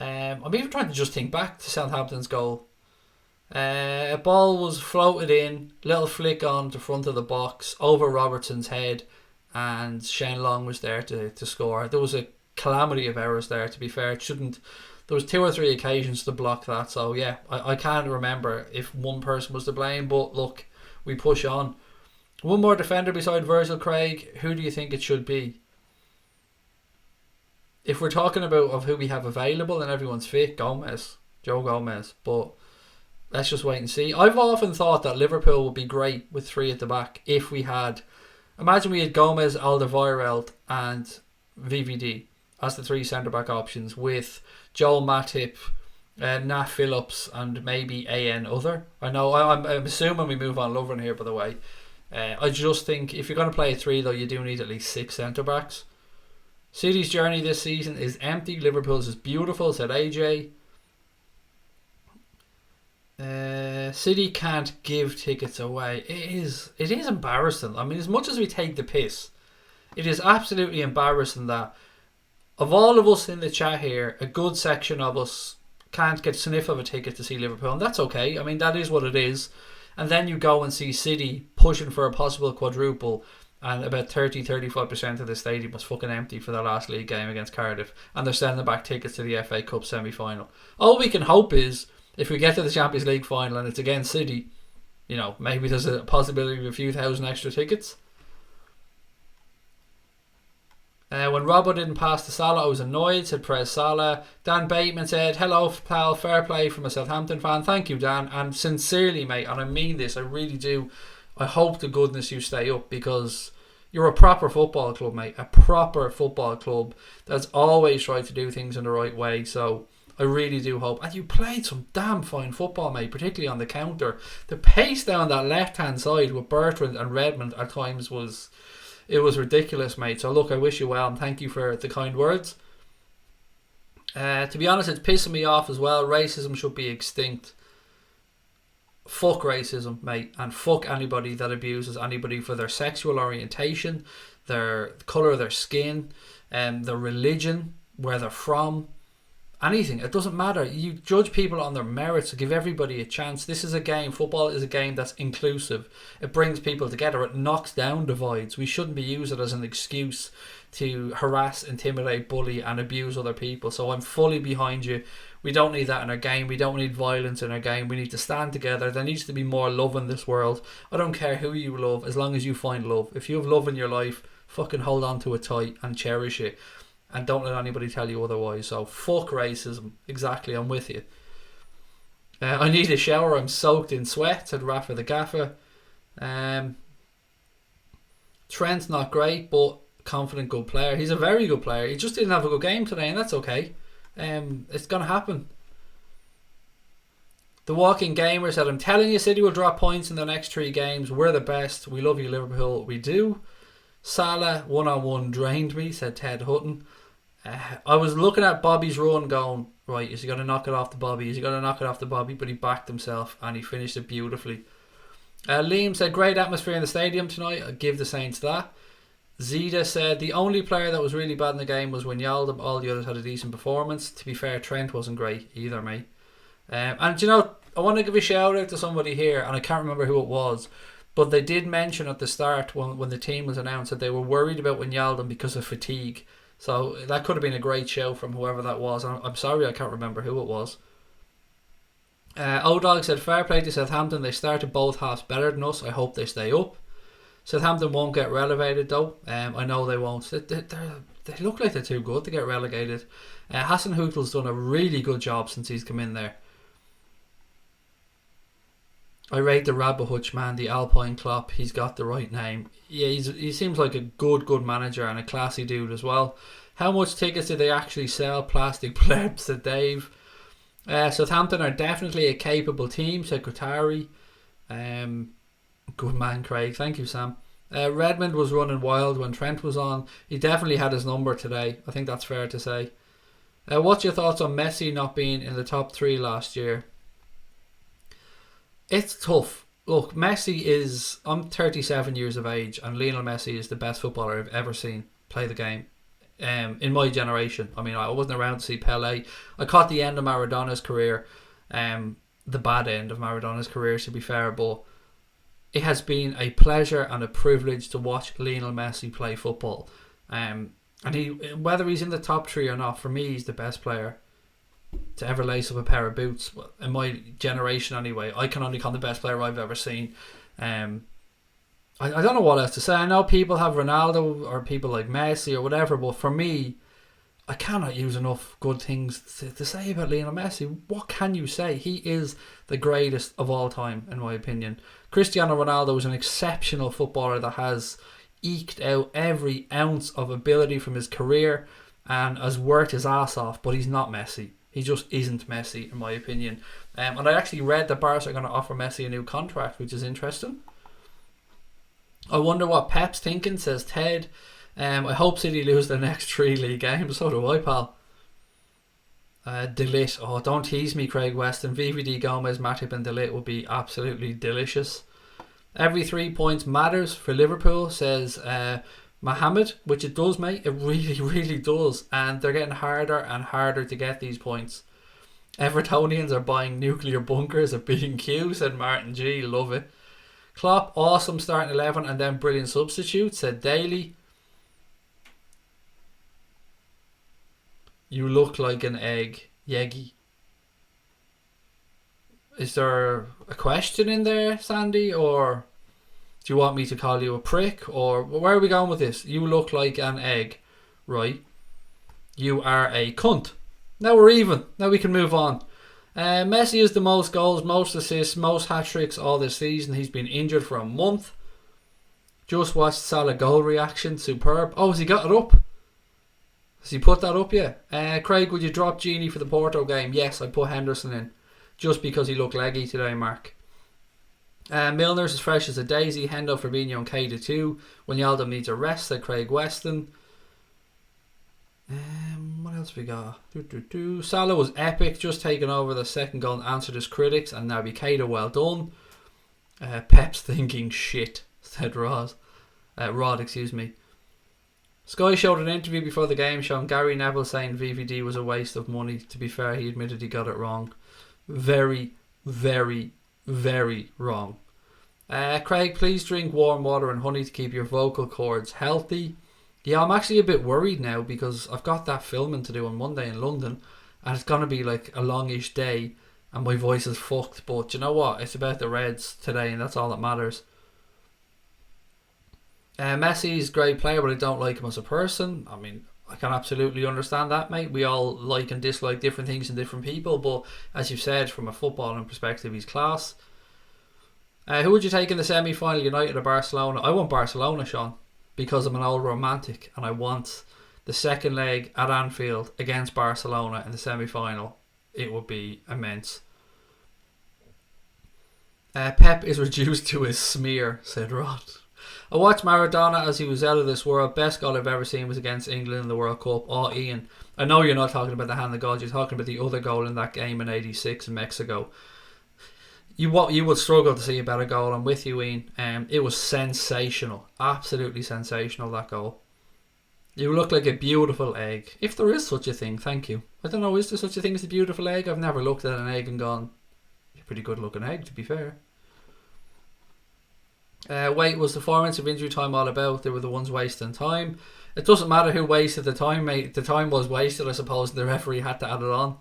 S1: I'm even trying to just think back to Southampton's goal. A ball was floated in, little flick on the front of the box, over Robertson's head, and Shane Long was there to score. There was a calamity of errors there, to be fair. It shouldn't... There was 2 or 3 occasions to block that, so yeah, I can't remember if one person was to blame, but look, we push on. One more defender beside Virgil, Craig. Who do you think it should be? If we're talking about of who we have available and everyone's fit, Joe Gomez. But let's just wait and see. I've often thought that Liverpool would be great with 3 at the back if we had... Imagine we had Gomez, Alderweireld and VVD as the 3 centre-back options with Joel Matip, Nat Phillips and maybe AN Other. I know, I'm assuming we move on Lovren here, by the way. I just think if you're going to play a 3 though, you do need at least 6 centre-backs. City's journey this season is empty. Liverpool's is beautiful, said AJ. City can't give tickets away. It is embarrassing. I mean, as much as we take the piss, it is absolutely embarrassing that of all of us in the chat here, a good section of us can't get sniff of a ticket to see Liverpool, and that's okay. I mean, that is what it is. And then you go and see City pushing for a possible quadruple, and about 30-35% of the stadium was fucking empty for their last league game against Cardiff, and they're sending back tickets to the FA Cup semi-final. All we can hope is, if we get to the Champions League final and it's against City, you know, maybe there's a possibility of a few thousand extra tickets. When Robbo didn't pass to Salah, I was annoyed, said Prez Salah. Dan Bateman said, hello pal, fair play from a Southampton fan. Thank you, Dan, and sincerely, mate, and I mean this, I really do. I hope to goodness you stay up, because you're a proper football club, mate. A proper football club that's always tried to do things in the right way. So I really do hope. And you played some damn fine football, mate, particularly on the counter. The pace down that left-hand side with Bertrand and Redmond at times was... It was ridiculous, mate. So look, I wish you well and thank you for the kind words. To be honest, it's pissing me off as well. Racism should be extinct. Fuck racism, mate, and fuck anybody that abuses anybody for their sexual orientation, their colour of their skin, their religion, where they're from, anything. It doesn't matter. You judge people on their merits. Give everybody a chance. This is a game. Football is a game that's inclusive. It brings people together. It knocks down divides. We shouldn't be using it as an excuse to harass, intimidate, bully and abuse other people. So I'm fully behind you. We don't need that in our game. We don't need violence in our game. We need to stand together. There needs to be more love in this world. I don't care who you love, as long as you find love. If you have love in your life, fucking hold on to it tight and cherish it. And don't let anybody tell you otherwise. So fuck racism. Exactly, I'm with you. I need a shower. I'm soaked in sweat, said Rafa the Gaffer. Trent's not great, but confident, good player. He's a very good player. He just didn't have a good game today, and that's okay. It's going to happen. The Walking Gamer said, I'm telling you, City will drop points in the next 3 games. We're the best. We love you, Liverpool. We do. Salah, one-on-one drained me, said Ted Hutton. I was looking at Bobby's run going, right, is he going to knock it off the Bobby? Is he going to knock it off the Bobby? But he backed himself and he finished it beautifully. Liam said, great atmosphere in the stadium tonight. I'll give the Saints that. Zeta said, the only player that was really bad in the game was Wijnaldum. All the others had a decent performance. To be fair, Trent wasn't great either, mate. And you know, I want to give a shout out to somebody here, and I can't remember who it was, but they did mention at the start when the team was announced that they were worried about Wijnaldum because of fatigue. So that could have been a great show from whoever that was. I'm sorry, I can't remember who it was. O-Dog said, fair play to Southampton. They started both halves better than us. I hope they stay up. Southampton won't get relegated though. I know they won't. They look like they're too good to get relegated. Hassan Hüttl's done a really good job since he's come in there. I rate the Rabbit Hutch man, the Alpine Klopp. He's got the right name. Yeah, he seems like a good manager and a classy dude as well. How much tickets did they actually sell? Plastic plebs, said Dave. Southampton are definitely a capable team, said Qatari. Good man, Craig. Thank you, Sam. Redmond was running wild when Trent was on. He definitely had his number today. I think that's fair to say. What's your thoughts on Messi not being in the top 3 last year? It's tough. Look, Messi is... I'm 37 years of age and Lionel Messi is the best footballer I've ever seen play the game. In my generation. I mean, I wasn't around to see Pele. I caught the end of Maradona's career. The bad end of Maradona's career, to be fair, but it has been a pleasure and a privilege to watch Lionel Messi play football. And he, whether he's in the top 3 or not, for me, he's the best player to ever lace up a pair of boots. In my generation anyway, I can only call the best player I've ever seen. I don't know what else to say. I know people have Ronaldo or people like Messi or whatever, but for me, I cannot use enough good things to say about Lionel Messi. What can you say? He is the greatest of all time, in my opinion. Cristiano Ronaldo is an exceptional footballer that has eked out every ounce of ability from his career and has worked his ass off, but he's not Messi. He just isn't Messi, in my opinion. And I actually read that Barca are going to offer Messi a new contract, which is interesting. I wonder what Pep's thinking, says Ted. I hope City lose their next 3 league games. So do I, pal. Delit. Oh, don't tease me, Craig Weston. VVD, Gomez, Matip and Delit would be absolutely delicious. Every 3 points matters for Liverpool, says Mohammed, which it does, mate. It really, really does. And they're getting harder and harder to get these points. Evertonians are buying nuclear bunkers at B&Q, said Martin G. Love it. Klopp, awesome starting 11 and then brilliant substitute, said Daly. You look like an egg, Yegi. Is there a question in there, Sandy? Or do you want me to call you a prick? Or where are we going with this? You look like an egg, right? You are a cunt. Now we're even. Now we can move on. Messi is the most goals, most assists, most hat-tricks all this season. He's been injured for a month. Just watched Salah goal reaction. Superb. Oh, has he got it up? Has he put that up yet? Craig, would you drop Genie for the Porto game? Yes, I put Henderson in. Just because he looked leggy today, Mark. Milner's as fresh as a daisy. Hendo, Fabinho and Keita too. Wijnaldum needs a rest, said Craig Weston. What else we got? Salah was epic, just taking over the second goal and answered his critics. And Naby Keita, well done. Pep's thinking shit, said Rod, excuse me. Sky showed an interview before the game showing Gary Neville saying VVD was a waste of money. To be fair, he admitted he got it wrong. Very, very, very wrong. Craig, please drink warm water and honey to keep your vocal cords healthy. Yeah, I'm actually a bit worried now because I've got that filming to do on Monday in London and it's going to be like a longish day and my voice is fucked. But you know what? It's about the Reds today and that's all that matters. Messi's a great player, but I don't like him as a person. I mean, I can absolutely understand that, mate. We all like and dislike different things in different people, but as you've said, from a footballing perspective, he's class. Who would you take in the semi-final, United or Barcelona? I want Barcelona, Sean, because I'm an old romantic and I want the second leg at Anfield against Barcelona in the semi-final. It would be immense. Pep is reduced to his smear, said Rod. I watched Maradona as he was out of this world. Best goal I've ever seen was against England in the World Cup. Oh, Ian, I know you're not talking about the hand of God. You're talking about the other goal in that game in '86 in Mexico. You would struggle to see a better goal. I'm with you, Ian. It was sensational. Absolutely sensational, that goal. You look like a beautiful egg. If there is such a thing, thank you. I don't know, is there such a thing as a beautiful egg? I've never looked at an egg and gone, you're a pretty good looking egg, to be fair. Wait, was the 4 minutes of injury time all about? They were the ones wasting time. It doesn't matter who wasted the time, mate. The time was wasted, I suppose, and the referee had to add it on.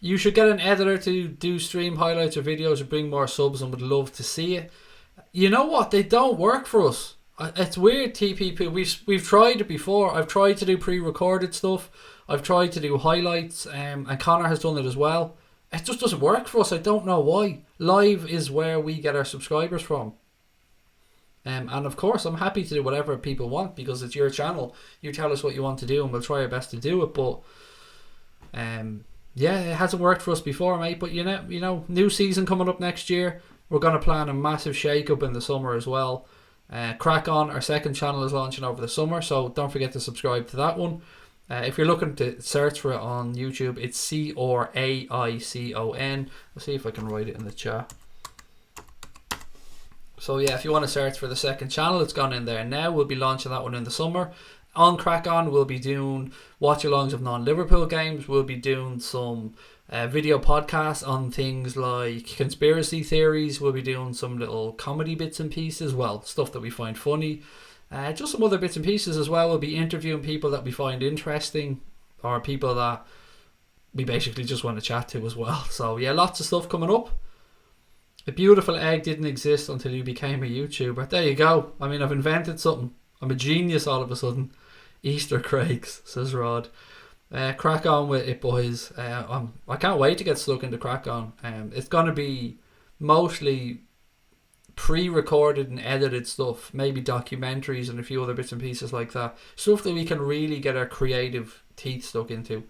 S1: You should get an editor to do stream highlights or videos or bring more subs, and would love to see it. You know what? They don't work for us. It's weird, TPP. We've tried it before. I've tried to do pre-recorded stuff. I've tried to do highlights, and Connor has done it as well. It just doesn't work for us. I don't know why. Live is where we get our subscribers from. And of course, I'm happy to do whatever people want because it's your channel. You tell us what you want to do and we'll try our best to do it. But yeah, it hasn't worked for us before, mate. But you know, new season coming up next year. We're going to plan a massive shake-up in the summer as well. Crack On, our second channel, is launching over the summer, so don't forget to subscribe to that one. If you're looking to search for it on YouTube, it's CRAICON. I'll see if I can write it in the chat. So yeah, if you want to search for the second channel, it's gone in there now. We'll be launching that one in the summer. On Crack On, we'll be doing watch-alongs of non-Liverpool games. We'll be doing some video podcasts on things like conspiracy theories. We'll be doing some little comedy bits and pieces, well, stuff that we find funny. Just some other bits and pieces as well. We'll be interviewing people that we find interesting or people that we basically just want to chat to as well. So yeah, lots of stuff coming up. A beautiful egg didn't exist until you became a YouTuber. There you go. I mean, I've invented something. I'm a genius all of a sudden. Easter Craigs, says Rod. Crack on with it, boys. I can't wait to get stuck into Crack On. It's going to be mostly pre-recorded and edited stuff, maybe documentaries and a few other bits and pieces like that. Stuff that we can really get our creative teeth stuck into.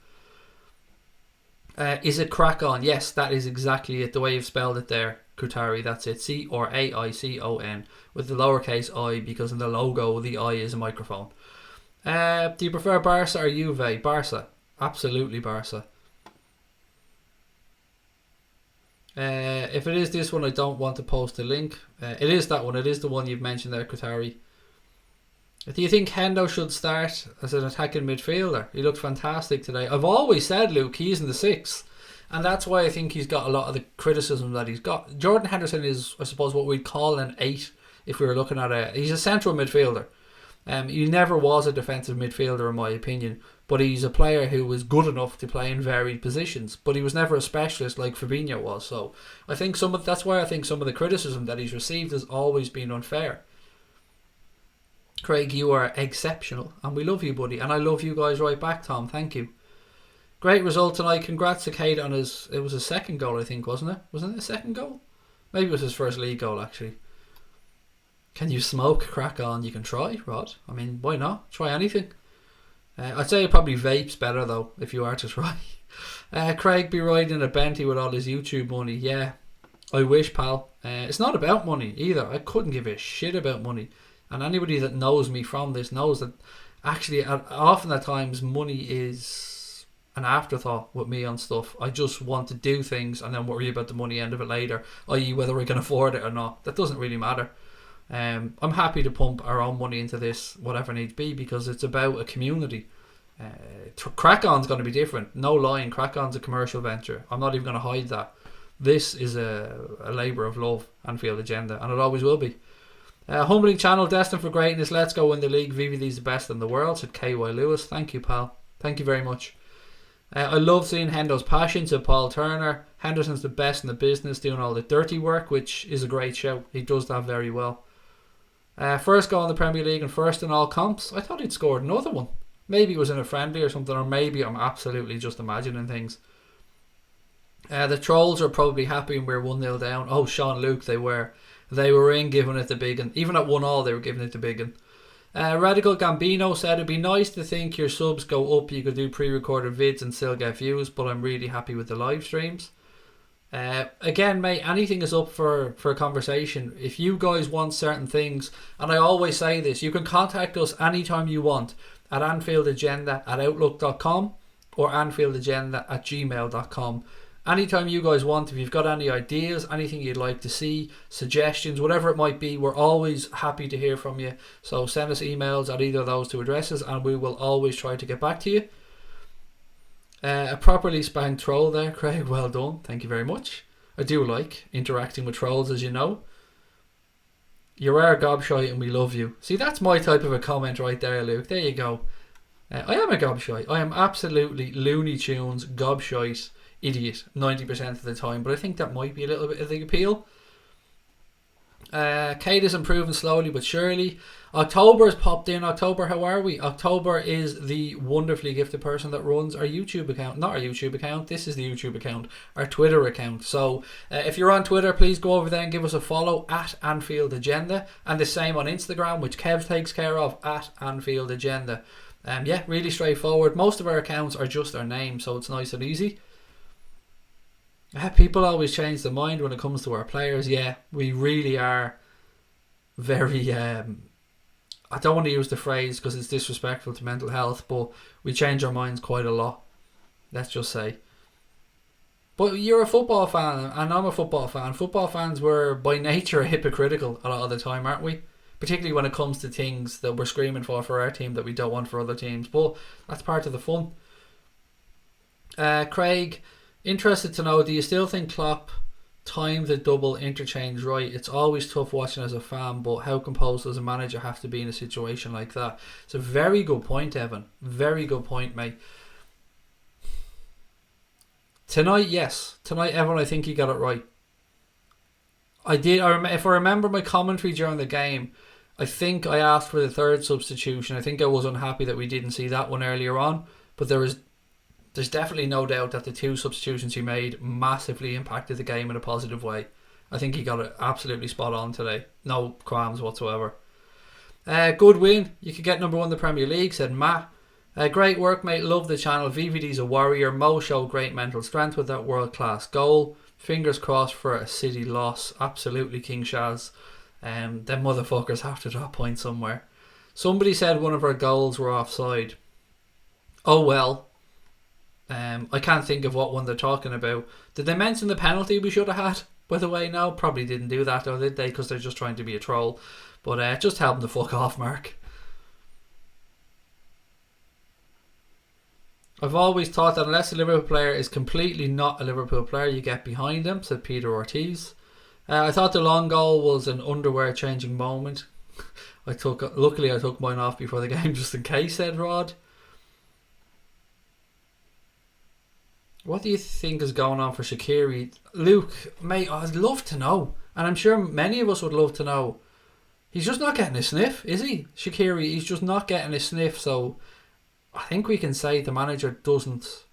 S1: Is it Crack On? Yes, that is exactly it. The way you've spelled it there, Kutari, that's it. CRAICON with the lowercase I, because in the logo the I is a microphone. Do you prefer Barca or Juve? Barca. Absolutely Barca. If it is this one, I don't want to post a link. It is that one. It is the one you've mentioned there, Kutari. Do you think Hendo should start as an attacking midfielder? He looked fantastic today. I've always said, Luke, he's in the 6. And that's why I think he's got a lot of the criticism that he's got. Jordan Henderson is, I suppose, what we'd call an 8 if we were looking at he's a central midfielder. He never was a defensive midfielder in my opinion, but he's a player who was good enough to play in varied positions, but he was never a specialist like Fabinho was. So I think that's why I think some of the criticism that he's received has always been unfair. Craig, you are exceptional and we love you, buddy, and I love you guys right back, Tom. Thank you. Great result tonight. Congrats to Keita on it was his second goal, I think, wasn't it? Wasn't it a second goal? Maybe it was his first league goal, actually. Can you smoke? Crack on. You can try, Rod. I mean, why not? Try anything. I'd say probably vape's better, though, if you are to try. Craig be riding a Bentley with all his YouTube money. Yeah, I wish, pal. It's not about money either. I couldn't give a shit about money. And anybody that knows me from this knows that actually often at times money is an afterthought with me on stuff. I just want to do things and then worry about the money end of it later, i.e. whether I can afford it or not. That doesn't really matter. I'm happy to pump our own money into this, whatever needs be, because it's about a community. Crack On's going to be different. No lying, Crack On's a commercial venture. I'm not even going to hide that. This is a labour of love, Anfield Agenda, and it always will be. Humbling channel, destined for greatness. Let's go win the league. VVD's the best in the world, said KY Lewis. Thank you, pal. Thank you very much. I love seeing Hendo's passion, said Paul Turner. Henderson's the best in the business, doing all the dirty work, which is a great show. He does that very well. First goal in the Premier League and first in all comps. I thought he'd scored another one. Maybe it was in a friendly or something, or maybe I'm absolutely just imagining things. The Trolls are probably happy and we're 1-0 down. Oh, Sean Luke, they were. They were in giving it the big one. Even at 1-1, they were giving it the big one. Radical Gambino said, it'd be nice to think your subs go up. You could do pre-recorded vids and still get views, but I'm really happy with the live streams. Again, mate, anything is up for a conversation. If you guys want certain things, and I always say this, you can contact us anytime you want at AnfieldAgenda@outlook.com or AnfieldAgenda@gmail.com. Anytime you guys want, if you've got any ideas, anything you'd like to see, suggestions, whatever it might be, we're always happy to hear from you. So send us emails at either of those two addresses and we will always try to get back to you. A properly spanked troll there, Craig. Well done. Thank you very much. I do like interacting with trolls, as you know. You are gobshite and we love you. See, that's my type of a comment right there, Luke. There you go. I am a gobshite. I am absolutely Looney Tunes gobshite idiot 90% of the time, but I think that might be a little bit of the appeal. Kate is improving slowly but surely. October has popped in. October, how are we? October is the wonderfully gifted person that runs our YouTube account. Not our YouTube account, this is the YouTube account, our Twitter account. So if you're on Twitter, please go over there and give us a follow at Anfield Agenda, and the same on Instagram, which Kev takes care of, at Anfield Agenda. Yeah, really straightforward. Most of our accounts are just our name, so it's nice and easy. People always change their mind when it comes to our players. Yeah, we really are very I don't want to use the phrase because it's disrespectful to mental health, but we change our minds quite a lot, let's just say. But you're a football fan and I'm a football fan. Football fans were by nature hypocritical a lot of the time, aren't we? Particularly when it comes to things that we're screaming for our team that we don't want for other teams, but that's part of the fun. Craig, interested to know, do you still think Klopp timed the double interchange right? It's always tough watching as a fan, but how composed does a manager have to be in a situation like that? It's a very good point, Evan. Very good point, mate. Tonight, yes. Tonight, Evan, I think he got it right. I did. If I remember my commentary during the game, I think I asked for the third substitution. I think I was unhappy that we didn't see that one earlier on, but there's definitely no doubt that the two substitutions he made massively impacted the game in a positive way. I think he got it absolutely spot on today. No qualms whatsoever. Good win. You could get number one in the Premier League, said Matt. Great work, mate. Love the channel. VVD's a warrior. Mo showed great mental strength with that world-class goal. Fingers crossed for a City loss. Absolutely, King Shaz. Them motherfuckers have to drop points somewhere. Somebody said one of our goals were offside. Oh well. I can't think of what one they're talking about. Did they mention the penalty we should have had? By the way, no, probably didn't do that, though, did they? Because they're just trying to be a troll. But just tell them to fuck off, Mark. I've always thought that unless a Liverpool player is completely not a Liverpool player, you get behind him, said Peter Ortiz. I thought the long goal was an underwear changing moment. Luckily I took mine off before the game just in case, said Rod. What do you think is going on for Shaqiri? Luke, mate, I'd love to know. And I'm sure many of us would love to know. He's just not getting a sniff, is he? Shaqiri, he's just not getting a sniff. So I think we can say the manager doesn't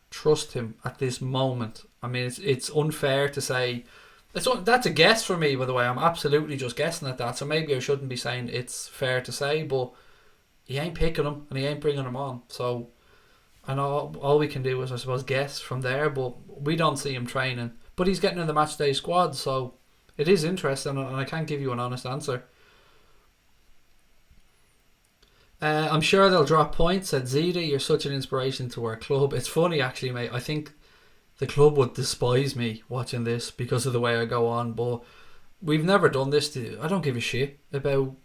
S1: trust him at this moment. I mean, it's unfair to say. That's a guess for me, by the way. I'm absolutely just guessing at that. So maybe I shouldn't be saying it's fair to say. But he ain't picking him and he ain't bringing him on. So and all we can do is, I suppose, guess from there, but we don't see him training. But he's getting in the match day squad, so it is interesting, and I can't give you an honest answer. I'm sure they'll drop points, said Zida. You're such an inspiration to our club. It's funny, actually, mate. I think the club would despise me watching this because of the way I go on, but we've never done this. I don't give a shit about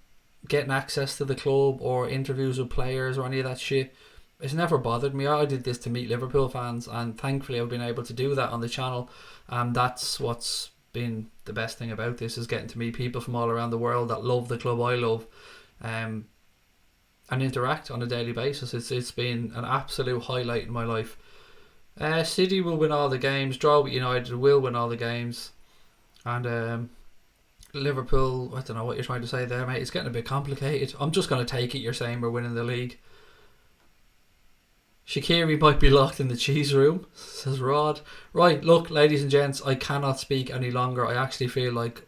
S1: getting access to the club or interviews with players or any of that shit. It's never bothered me. I did this to meet Liverpool fans, and thankfully I've been able to do that on the channel, and that's what's been the best thing about this, is getting to meet people from all around the world that love the club I love, and interact on a daily basis. It's been an absolute highlight in my life. City will win all the games. Draw with United will win all the games, and Liverpool, I don't know what you're trying to say there, mate. It's getting a bit complicated. I'm just going to take it you're saying we're winning the league. Shaqiri might be locked in the cheese room, says Rod. Right, look, ladies and gents, I cannot speak any longer. I actually feel like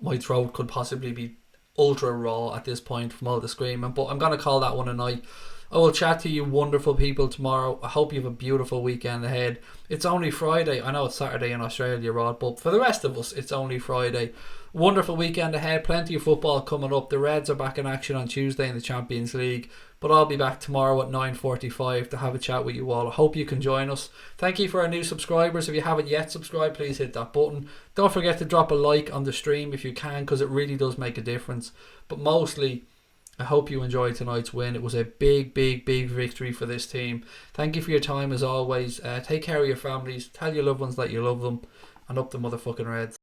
S1: my throat could possibly be ultra raw at this point from all the screaming, but I'm going to call that one a night. I will chat to you wonderful people tomorrow. I hope you have a beautiful weekend ahead. It's only Friday. I know it's Saturday in Australia, Rod, but for the rest of us, it's only Friday. Wonderful weekend ahead. Plenty of football coming up. The Reds are back in action on Tuesday in the Champions League, but I'll be back tomorrow at 9:45 to have a chat with you all. I hope you can join us. Thank you for our new subscribers. If you haven't yet subscribed, please hit that button. Don't forget to drop a like on the stream if you can, because it really does make a difference. But mostly, I hope you enjoyed tonight's win. It was a big, big, big victory for this team. Thank you for your time as always. Take care of your families. Tell your loved ones that you love them. And up the motherfucking Reds.